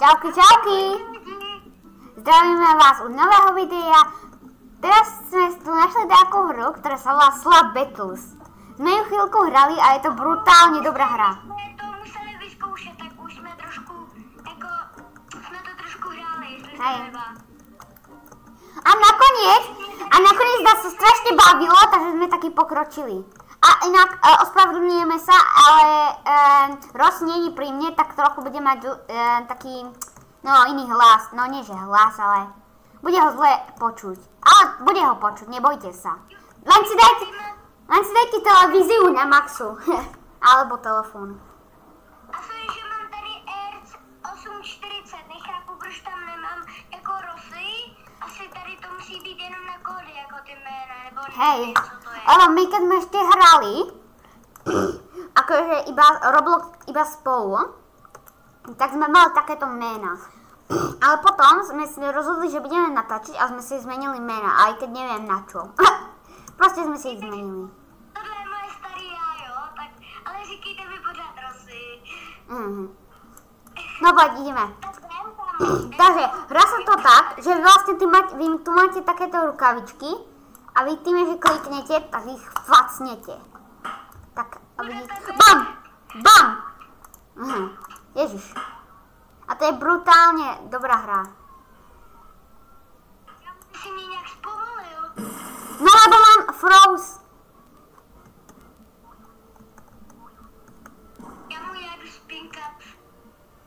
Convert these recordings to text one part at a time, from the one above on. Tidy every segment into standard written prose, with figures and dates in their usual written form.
Čauky, čauky! Zdravíme vás u nového videa. Teraz sme tu našli takú hru, ktorá sa volá Slab Battles. Sme ju chvíľku hrali a je to brutálne dobrá hra. Jsme to museli vyzkoušet, tak už jsme trošku, jako, jsme to trošku hráli, jestli to treba. A nakoniec nás to strašne bavilo, takže sme taky pokročili. A inak ospravedlňujeme sa, ale Ross nie je pri mne, tak trochu bude mať taký, no iný hlas, no nie že hlas, ale bude ho zle počuť. Ale bude ho počuť, nebojte sa. Len si dajte televíziu na maxu, alebo telefon. A to je, že mám tady RC 840, nechápu, proč tam nemám jako Rossy. Asi tady to musí být jenom na kódy, jako ty jména, nebo nevím, co to je. Ale my keď sme ešte hrali, akože Roblox iba spolu, tak sme mali takéto mena. Ale potom sme si rozhodli, že budeme natáčiť a sme si zmenili mena, aj keď neviem na čo. Proste sme si ich zmenili. Tohle je moje starý já, jo, tak, ale říkejte mi pořád Rossy. No poď, ideme. Takže hrá sa to tak, že vlastne vy tu máte takéto rukavičky a vy tým, že kliknete, tak ich facnete. Tak, a vidíte. BAM! BAM! Ježiš. A to je brutálne dobrá hra. Já si mě nějak zpomalil. No lebo mám froze. Já mu jedu spinkat.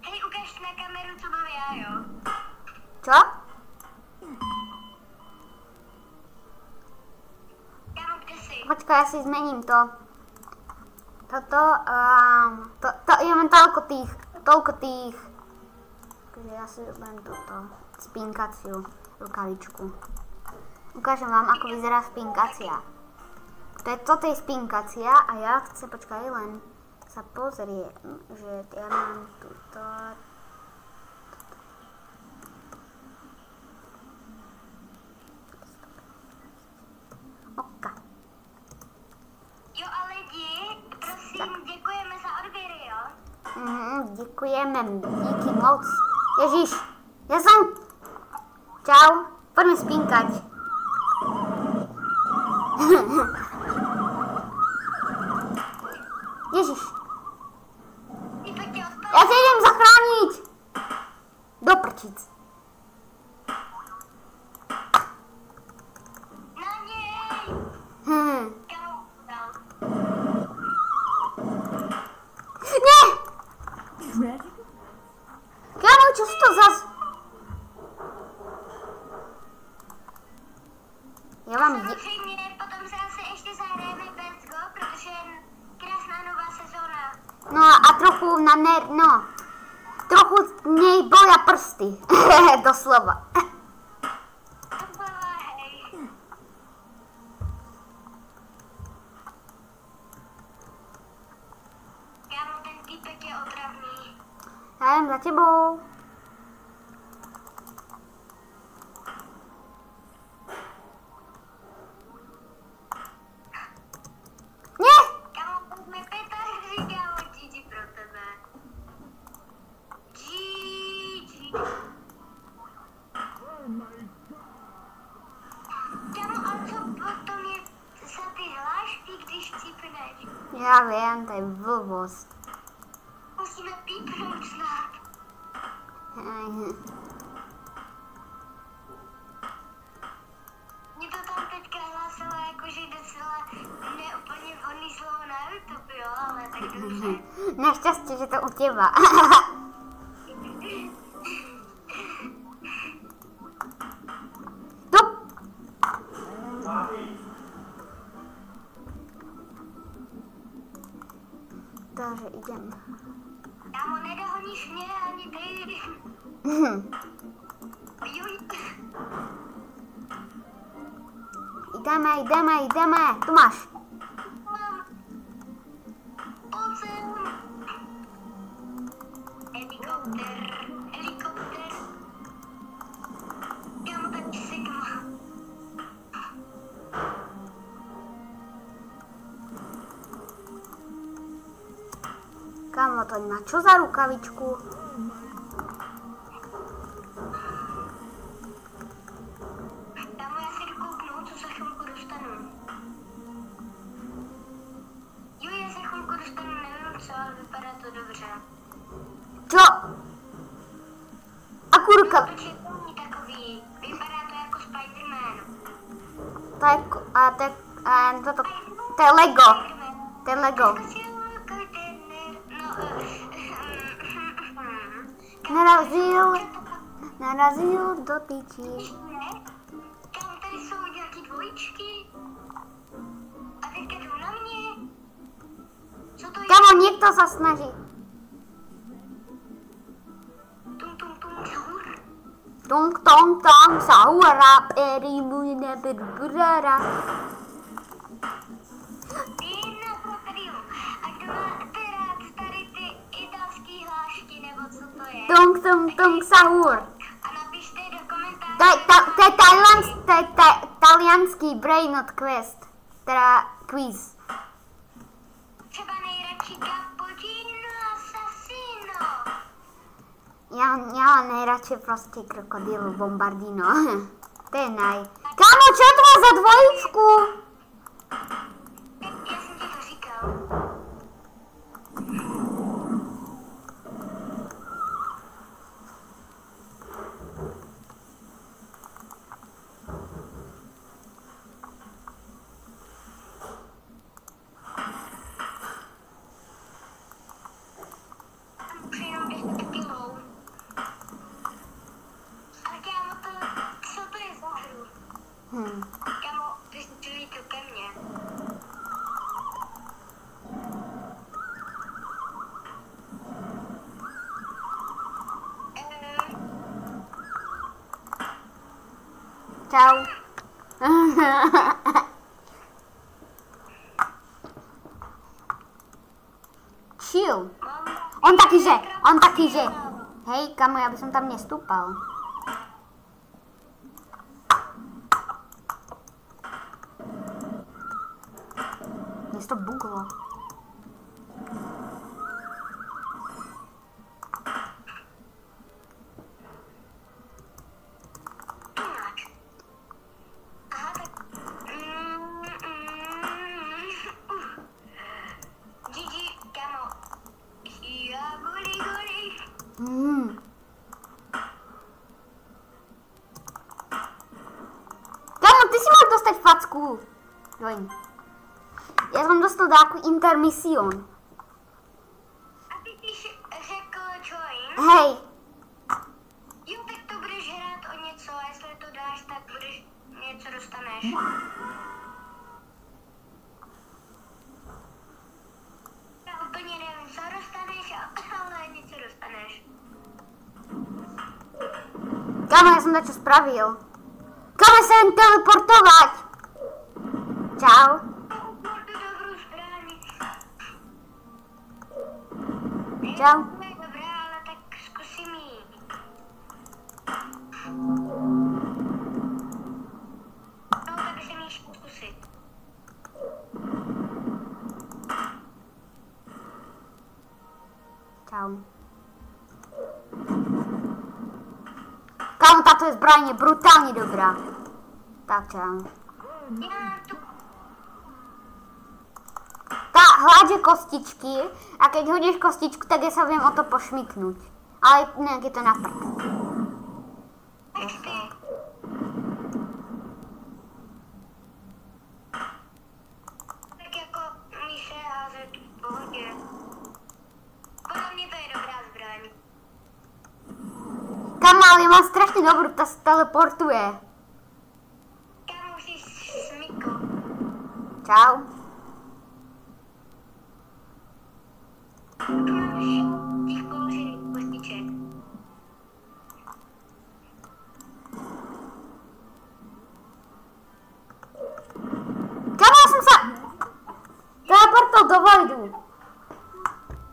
Hej, ukaž na kameru, co mám já, jo? Čo? Kámo, kde si? Počkaj, ja si zmením to. Ja mám toľko tých. Takže ja si zoberiem túto spinkaciu rukavičku. Ukážem vám, ako vyzerá spinkacia. Toto je spinkacia a ja chcem, počkaj, len sa pozriem, že ja mám túto. Oka. Jo a lidi, prosím, děkujeme za odběry, jo? Děkujeme, díky moc. Ježiš, ja som. Čau, poďme spinkať. Ježiš. Ja sa idem zachrániť. Do prčic. Na něj! Kámo, dal. Nie! Kámo, čo si to zas? Ja vám Samozřejmě, potom se asi ještě zahrajeme CSGO, protože je krásná nová sezóna. No a trochu trochu nej boja prsty. Doslova. Doslova, hej. Kámo, ten týpek je otravný. Ja idem za tebou. Nie! Kámo, teď mi Petar říká o GG pro tebe. GG. Kámo, a co potom je za ty hlášky, když cípneš? Ja viem, to je blbosť. Musíme pípnout snad. Mě to tam teďka hlásilo jako, že docela neúplně vhodný slovo na YouTube, jo, ale tak dobře. Našťastie, že to u teba. Tu! Takže idem. Kámo, nedohoníš mě ani ty. Juj. Ideme. Tu máš. Pojď sem. Helikopter. Kámo, tak Sigma. Kámo, to má čo za rukavičku? Furka. Protože to není takový. Vypadá to jako Spider-Man. To je Lego. To je Lego. Narazil do tyčí. Tam tady jsou nějaký dvojičky. A teďka jdou na mě. Co to je? Kamo, niekto sa snaží. Sahur. Tung tong tong sahura perimu neberburara. Jedna protriu. A kdo máte rád tady ty italský hlášky, nebo co to je? Tung tung tung sahur. A napište do komentářů. To je talianský brainot quest. Teda quiz. Třeba nejradši cappuccino assassino. Ja mám nejradšej proste krokodilu bombardino. To je Kámo, čo to má za dvojičku? Já jsem ti to říkal. Přijenom běžte taky low. Ale kámo, co to je za hru? Kámo, vystřelí to ke mně. Čau. Chill. On taky, že. Hej, kamo, ja by som tam nestúpal. Mne to buglo. Aha, tak... Gigi, kámo. Já guli. Kámo, ty si mal dostať facku. Join. Ja som dostal takú intermission. A ty řekl join? Hej. Jo, tak to budeš hrát o něco, a jestli to dáš, tak budeš něco dostaneš. Já úplně nevím, co dostaneš, ale něco dostaneš. Kámo, ja som dačo spravil. Kámo, sa jen teleportovať. Čau. Budu dobrou zbraň. Čau. Je dobrá, ale tak zkusím jí. No, tak jsem jí zkusit. Čau. Kámo, táto je zbraň je brutálne dobrá. Tak čau. Já tu... Hľadže kostičky a keď hodíš kostičku, tak ja sa viem o to pošmyknúť. Ale nejak je to na prd. Počkej. Tak jako míše házet v pohodě. Podle mě to je dobrá zbraň. Kámo, ale ja mám strašne dobrú, tá sa teleportuje. Kámo, jsi smyko. Čau. Tu máš těch použitých kostiček. Kámo, ja som sa teleportol do vojdu.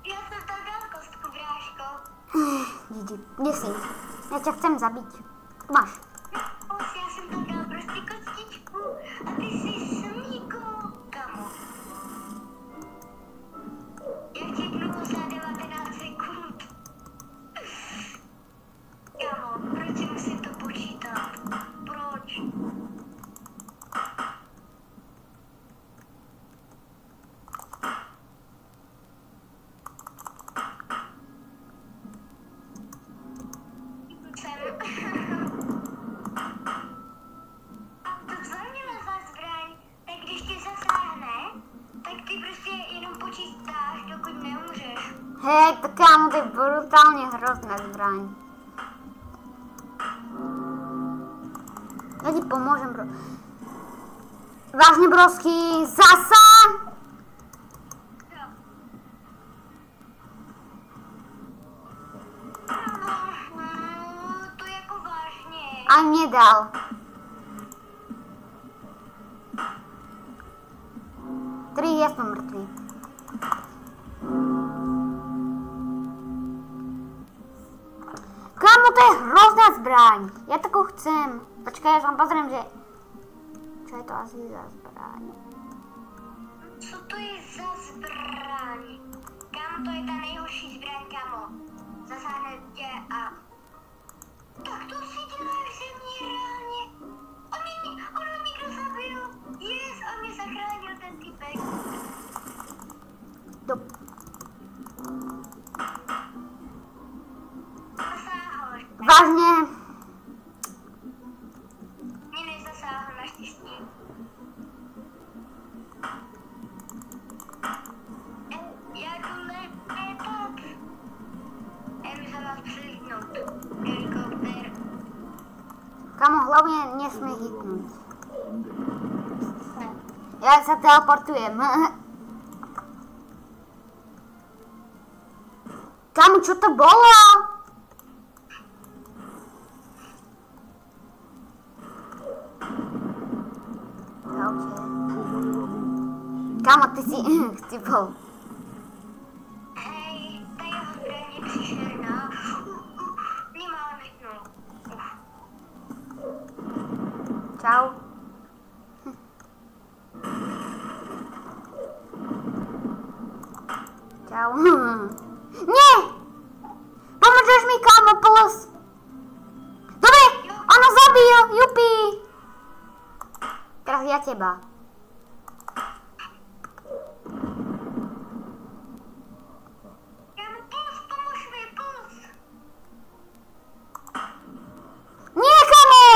Já jsem tam dal kostku, bráško. Gigi, kde si? Ja ťa chcem zabiť. Tu máš. Já jsem tam dal prostě kostičku a ty jsi smyko. Kamo. Jak čeknu za 19 sekund. Kamo, proč si musím to počítat? Proč? Jsem To zanilezá zbraň, tak když tě zasáhne, tak ty prostě jenom počítáš, dokud neumřeš. Hej, to kámo, to je brutálně hrozná zbraň. Já ti pomůžem, bro. Vážně, brosky, zasa! To jako vážně. A mě dal. Já jsem mrtvý. Kámo, to je hrozná zbraň. Já takovou chcem. Počkej, já vám pozriem, že... Čo je to asi za zbraň? Co to je za zbraň? Kámo, to je ta nejhorší zbraň, kámo. Zasáhne tě a... Tak to si děláš ze mě reálně. On mě někdo zabil. Yes, on mě zachránil ten typek. Zasáhl. Vážně? Mě nezasáhl naštěstí. Já jdu letat. Já jdu za vás přilítnout. Helikopter. Kámo, hlavně nesmí hitnout. Já se teleportujem. Kámo, čo to bolo? Kámo, ty si chcípol. Hej, ta jeho zbraň je příšerná. Mě málem hitnul. Čau. Čau. Nie! Pomôžeš mi, kámo, plus. Dobre, ono zabil, jupi. Teraz ja teba. Kámo, puls, pomůž mi, puls. Nie, kámo!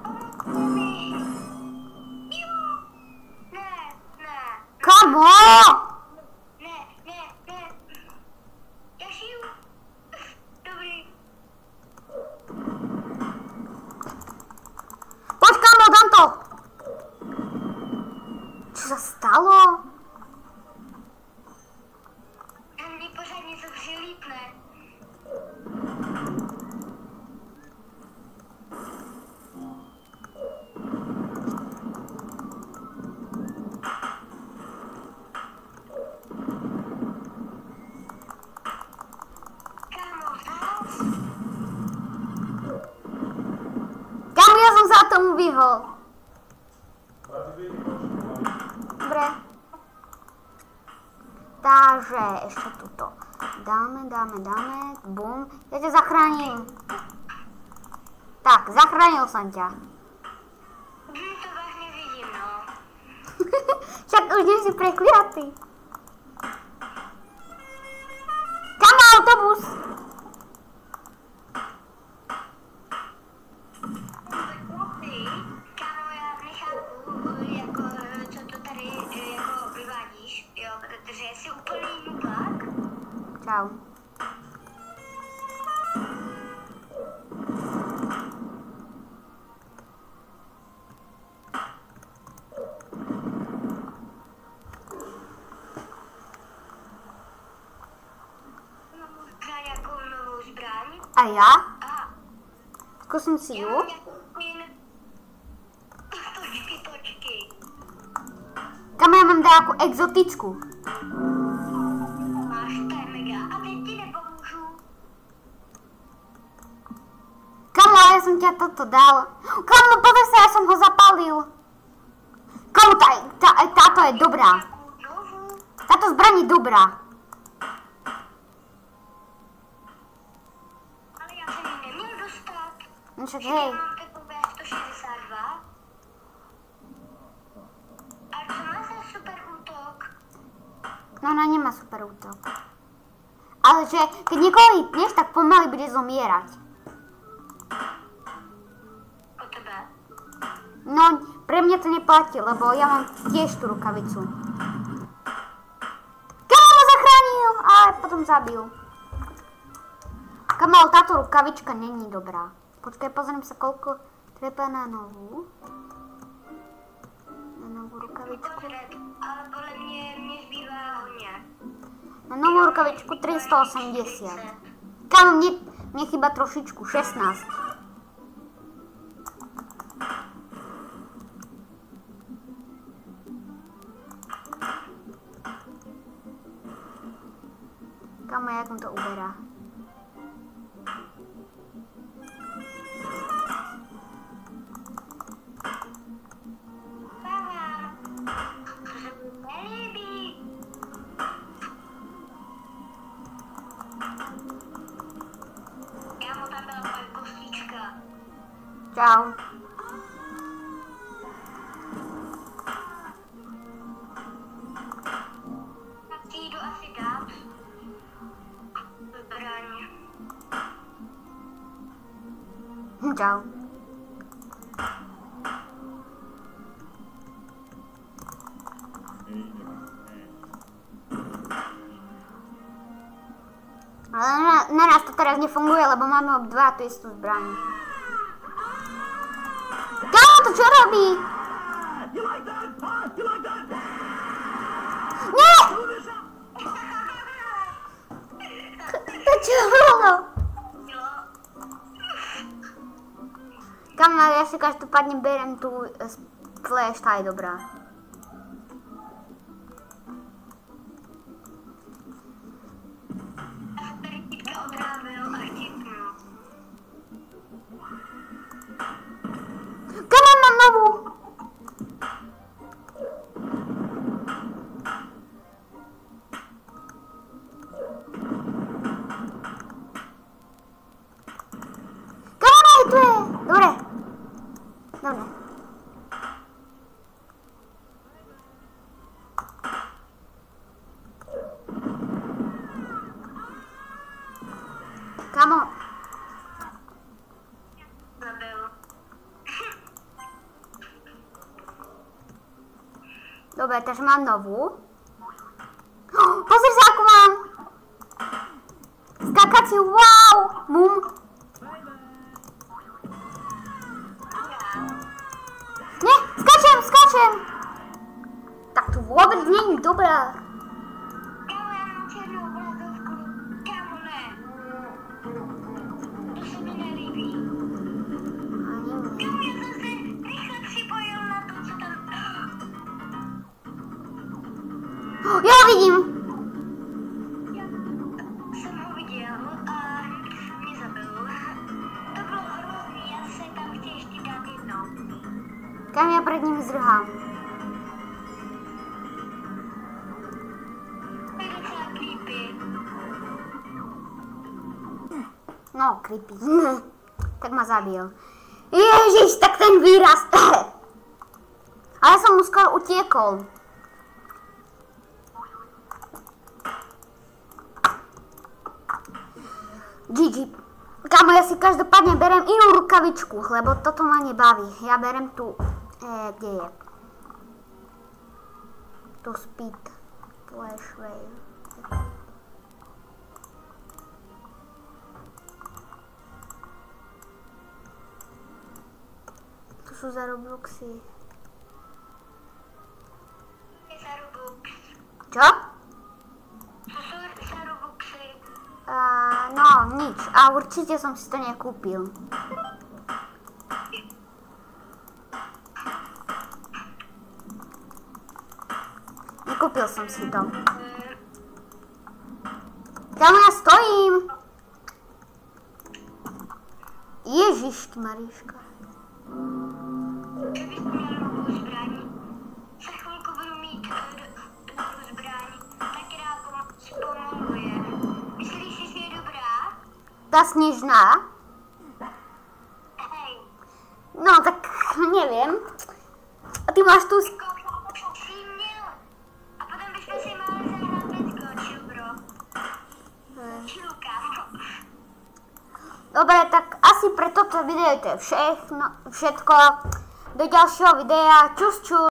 Pomůž mi. Jo. Ne. Kámo! Ne. Já žiju. Dobrý. Poď, kámo, dám to. Čo sa stalo? Mně pořád něco přilítne. Kámo, zás. Kámo, ja som sa tomu vyhol. Dobre. Takže ešte tuto. Dáme. Bum. Ja ťa zachránim. Tak, zachránil som ťa. To vážně vidím, no. Však už nie si prekliatý. Kámo, autobus. Kámo, já nechápu, jako, co to tady jako vyvádíš, jo, protože jsi úplný nubák. Čau. Má nějakou novou zbraň. A ja? Aha. Skúsim si ju. Točky. Kámo, ja mám nejakú exotickú. Máš, to je mega. A teď ti nepomůžu. Kámo, ja som ťa toto dal. Kámo, pozri sa, ja som ho zapálil. Kámo, táto je dobrá. Novou. Táto zbraň je dobrá. Ale já jsem ji neměl dostat. No však Já hej. mám takové 162. A co má za super útok? No ona nemá super útok. Ale že keď niekoho hitneš, tak pomaly bude zomierať. Po tebe. No, pre mňa to neplatí, lebo ja mám tiež tú rukavicu. Kamo ma zachránil, ale potom zabil. Kamo, táto rukavička není dobrá. Počkaj, pozriem sa, koľko treba na novú. Na novú rukavičku. Ale podľa mne zbýva hodne. Na novú rukavičku 380. Kamo, mne chýba trošičku, 16. Kamo, jak mu to uberá. Čau. Tak ti jdu asi dát. Zbraň. Čau. Ale na nás to teraz nefunguje, lebo máme obdva tú istú zbraň. Kámo, to čo robí? Nie! To čo bolo? Kámo, ja si každopádne berem tú flash, tá je dobrá. Kámo, mám novú. Kámo, tu je. Dobre. Dobre. Kámo. Dobre, takže mám novú. Pozri sa, ako mám. Skákaciu, wow. Mum. Nie, skáčem. Tak to vôbec nie je dobrá. Kámo, ja mám černú obrazovku. Kámo, ne. To sa mi nelíbí. Kámo, ja som sa rýchlo připojil na to, co tam... Ja ho vidím. Ja som ho videl a mě zabil. To bylo hrozný, ja sa tam chci ešte dát jedno. Kam ja pred ním zdrhám. To je docela creepy. No, creepy. Tak ma zabil. Ježiš, tak ten výraz. Ale som mu skoro utiekol. GG. Kámo, ja si každopádne berem inú rukavičku, lebo toto ma nebaví. Ja berem tu... kde je? Tu Speed Flash Wave. Tu sú za Robloxy. Je za Robux. Čo? To sú za Robuxy. No, nič. A určite som si to nekúpil. Nekúpil som si to. Kámo, ja stojím. Ježišky Maríška. Kdybych měl novou zbraň, za chvilku budu mít novou zbraň, ta která zpomaluje. Myslíš, že je dobrá? Tá snežná? Hej. No, tak neviem. A ty máš tu... Si měl. A potom bychom si mohli zahrát pecko, čo bro? Dobre, tak asi pre toto video to je všetko. Do ďalšieho videa. Čus, čus.